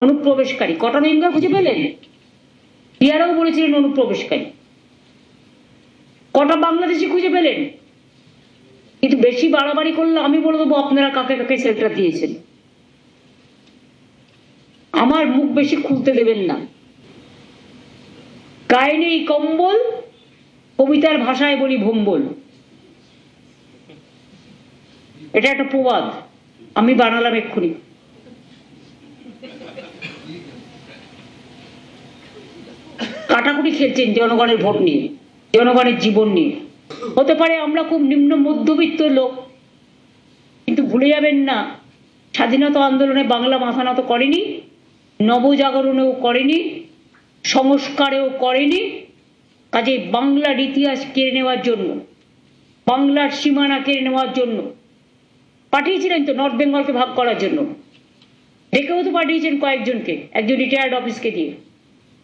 অনুপ্রবেশকারী কটা রোহিঙ্গা খুঁজে পেলেন? ইয়ারাও বলেছিলেন অনুপ্রবেশকারী। কটা বাংলাদেশি খুঁজে পেলেন? কিন্তু বেশি বাড়াবাড়ি করলে আমি বলে দেবো আপনারা কাকে কাকে শেল্টার দিয়েছেন। আমার মুখ বেশি খুলতে দেবেন না। গায়ে নেই কম্বল, কবিতার ভাষায় বলি ভম্বল। এটা একটা প্রবাদ, আমি বানালাম এক্ষুনি। কাটাকুটি খেলছেন জনগণের ভোট নিয়ে, জনগণের জীবন নিয়ে। হতে পারে আমরা খুব নিম্ন মধ্যবিত্ত লোক, কিন্তু ভুলে যাবেন না স্বাধীনতা আন্দোলনে বাংলা মাথা নত করেনি, নবজাগরণেও করেনি, সংস্কারেও করেনি। কাজে বাংলার ইতিহাস কেড়ে নেওয়ার জন্য, বাংলার সীমানা কেড়ে নেওয়ার জন্য পাঠিয়েছিলেন তো নর্থ বেঙ্গলকে ভাগ করার জন্য। ডেকেও তো পাঠিয়েছেন কয়েকজনকে, একজন রিটায়ার্ড অফিসকে দিয়ে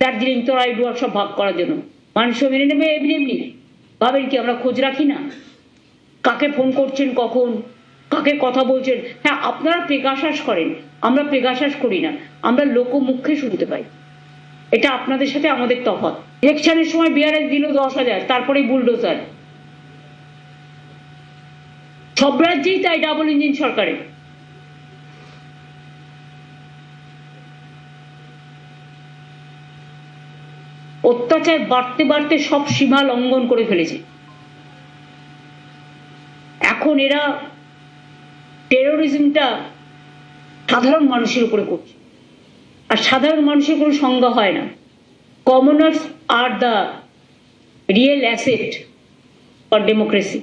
দার্জিলিং তরাই ডুয়ার সব ভাগ করার জন্য। মানুষ মেনে নেবে এমনি এমনি? ভাবেন কি আমরা খোঁজ রাখি না? কাকে ফোন করছেন, কখন কাকে কথা বলছেন? হ্যাঁ, আপনারা পেগাসাস করেন, আমরা পেগাসাস করি না, আমরা লোকমুখে শুনতে পাই। এটা আপনাদের সাথে আমাদের তফাৎ। ইলেকশনের সময় বিআরএস দিল 10,000, তারপরে বুলডোজার। সব রাজ্যেই তাই, ডাবল ইঞ্জিন সরকারের। অত্যাচার বাড়তে বাড়তে সব সীমা লঙ্ঘন করে ফেলেছে। এখন এরা টেরোরিজমটা সাধারণ মানুষের উপরে করছে, আর সাধারণ মানুষের কোনো সংজ্ঞা হয় না। Commoners are the real asset for democracy.